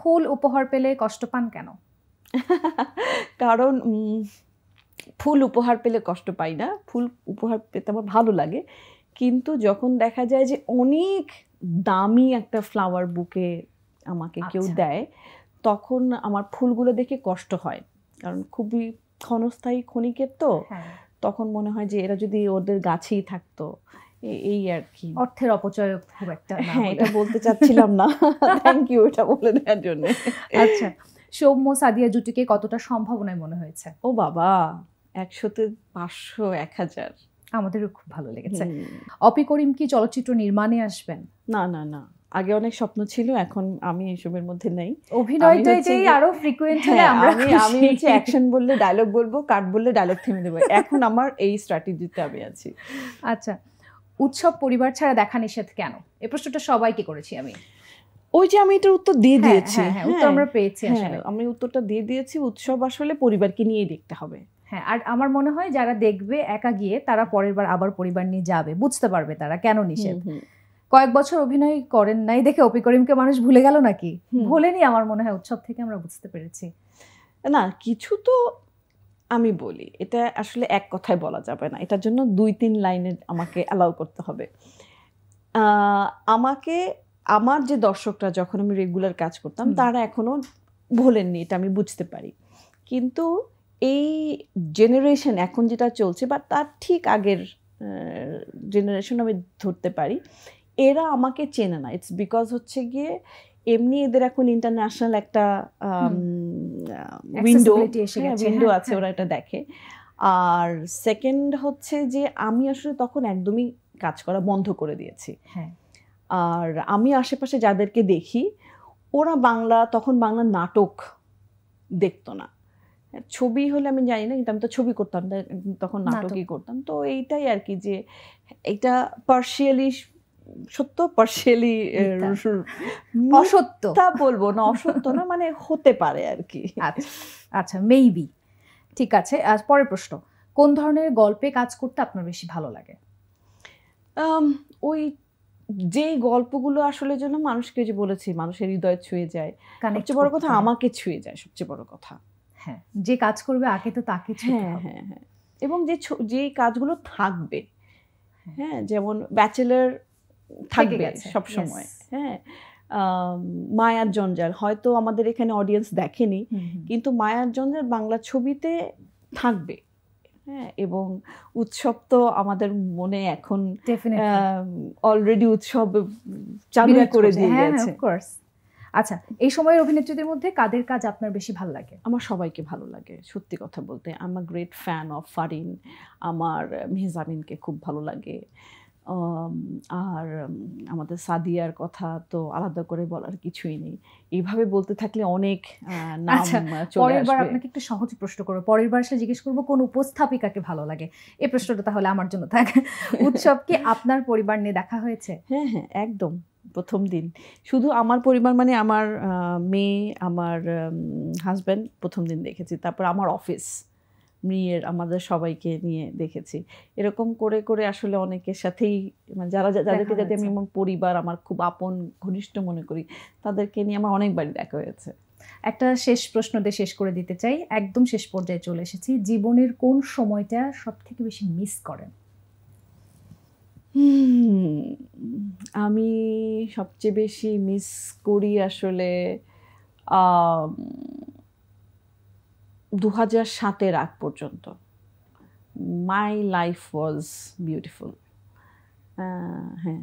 ফুল উপহার পেলে কষ্ট পান কেন? কারণ ফুল উপহার পেলে কষ্ট পাই না, ফুল উপহার পেতে আমার ভালো লাগে, কিন্তু যখন দেখা যায় যে অনেক দামি একটা ফ্লাওয়ার বুকে আমাকে কেউ দেয়, তখন আমার ফুলগুলো দেখে কষ্ট হয়, কারণ খুবই ক্ষণস্থায়ী ক্ষণিকের তো। তখন মনে হয় যে এরা যদি ওদের গাছেই থাকতো, এই আর কি। অর্থের অপচয় খুব একটা। হ্যাঁ, এটা বলতে চাচ্ছিলাম না, থ্যাংক ইউ এটা বলে দেওয়ার জন্য। আচ্ছা, সৌম্য সাদিয়া জুটিকে কতটা সম্ভাবনায় মনে হয়েছে? ও বাবা, 100-তে 500, 1000। আমাদেরও খুব ভালো লেগেছে। অপি করিম কি চলচ্চিত্র নির্মাণে আসবেন? না না না, আগে অনেক স্বপ্ন ছিল, এখন আমি এসবের মধ্যে নেই। অভিনয়টাই যে আরো ফ্রিকোয়েন্ট হলে আমি হচ্ছে অ্যাকশন বললে ডায়লগ বলবো, কাট বললে ডায়লগ থেমে দেবো, এখন আমার এই স্ট্র্যাটেজিতে আমি আছি। আচ্ছা, উৎসব পরিবার ছাড়া দেখা নিষেধ কেন? এই প্রশ্নটা সবাইকে করেছি আমি। ওই যে আমি এটার উত্তর দিয়ে দিয়েছি। উত্তর আমরা পেয়েছি, আসলে আমি উত্তরটা দিয়ে দিয়েছি। উৎসব আসলে পরিবারকে নিয়ে দেখতে হবে। হ্যাঁ, আর আমার মনে হয় যারা দেখবে একা গিয়ে, তারা পরের বার আবার পরিবার নিয়ে যাবে, বুঝতে পারবে তারা কেন নিষেধ। কয়েক বছর অভিনয় করেন নাই দেখে অপি করিমকে মানুষ ভুলে গেল নাকি? ভুলেনি, আমার মনে হয় উৎসব থেকে আমরা বুঝতে পেরেছি। না, কিছু তো আমি বলি, এটা আসলে এক কথায় বলা যাবে না, এটার জন্য 2-3 লাইনে আমাকে অ্যালাউ করতে হবে। আমাকে আমার যে দর্শকরা, যখন আমি রেগুলার কাজ করতাম, তারা এখনো ভোলেননি, এটা আমি বুঝতে পারি। কিন্তু এই জেনারেশন এখন যেটা চলছে, বা তার ঠিক আগের জেনারেশন আমি ধরতে পারি, এরা আমাকে চেনে না। ইটস বিকজ হচ্ছে গিয়ে এমনি এদের এখন ইন্টারন্যাশনাল একটা উইন্ডো আছে, ওরা এটা দেখে। আর সেকেন্ড হচ্ছে যে আমি আসলে তখন একদমই কাজ করা বন্ধ করে দিয়েছি। আর আমি আশেপাশে যাদেরকে দেখি, ওরা তখন বাংলা নাটক দেখতো না। ছবি হলে আমি জানি না, কিন্তু আমি তো ছবি করতাম, তখন নাটকই করতাম। তো এইটাই আর কি, যে এটা পার্শিয়ালি সত্য, পার্শিয়ালি অসত্য। তা বলবো না, অসত্য না, মানে হতে পারে আর কি। আচ্ছা, মেবি। ঠিক আছে, আজ পরের প্রশ্ন, কোন ধরনের গল্পে কাজ করতে আপনার বেশি ভালো লাগে? ওই যে গল্পগুলো আসলে জন্য মানুষকে, যে বলেছি, মানুষের হৃদয় ছুঁয়ে যায়, সবচেয়ে বড় কথা আমাকে ছুঁয়ে যায়, সবচেয়ে বড় কথা। হ্যাঁ, যে কাজ করবে আগে তো তাকে ছুঁতে হবে। হ্যাঁ, এবং যে কাজগুলো থাকবে, হ্যাঁ, যেমন ব্যাচেলর থাকবে সব সময়। হ্যাঁ, মায়ার জঞ্জাল হয়তো আমাদের এখানে অডিয়েন্স দেখেনি, কিন্তু মায়ার জঞ্জাল বাংলা ছবিতে থাকবে। হ্যাঁ, এবং উৎসব তো আমাদের মনে এখন অলরেডি উৎসব চালু করে দিয়ে গেছে। আচ্ছা, এই সময়ের অভিনেত্রীদের মধ্যে কাদের কাজ আপনার বেশি ভালো লাগে? আমার সবাইকে ভালো লাগে, সত্যি কথা বলতে। I am a great fan of Farin. আমার মেহজাবিনকে খুব ভালো লাগে। আর আমাদের সাদিয়ার কথা তো আলাদা করে বলার কিছুই নেই। এইভাবে বলতে থাকলে অনেক নাম চলে আসবে। পরের বার আপনাকে একটু সহজ প্রশ্ন করব, পরের বার এসে জিজ্ঞেস করবো কোন উপস্থাপিকাকে ভালো লাগে। এই প্রশ্নটা তাহলে আমার জন্য থাক। উৎসব কি আপনার পরিবার নিয়ে দেখা হয়েছে? হ্যাঁ, একদম প্রথম দিন। শুধু আমার পরিবার মানে আমার মেয়ে, আমার হাজব্যান্ড প্রথম দিন দেখেছি, তারপর আমার অফিস, মেয়ের, আমাদের সবাইকে নিয়ে দেখেছি। এরকম করে করে আসলে অনেকের সাথেই, মানে যাদেরকে যাতে আমি আমার পরিবার, আমার খুব আপন ঘনিষ্ঠ মনে করি, তাদেরকে নিয়ে আমার অনেকবারই দেখা হয়েছে। একটা শেষ প্রশ্ন দিয়ে শেষ করে দিতে চাই, একদম শেষ পর্যায়ে চলে এসেছি। জীবনের কোন সময়টা সব থেকে বেশি মিস করেন? আমি সবচেয়ে বেশি মিস করি আসলে 2007-এর আগ পর্যন্ত। My life was beautiful. হ্যাঁ।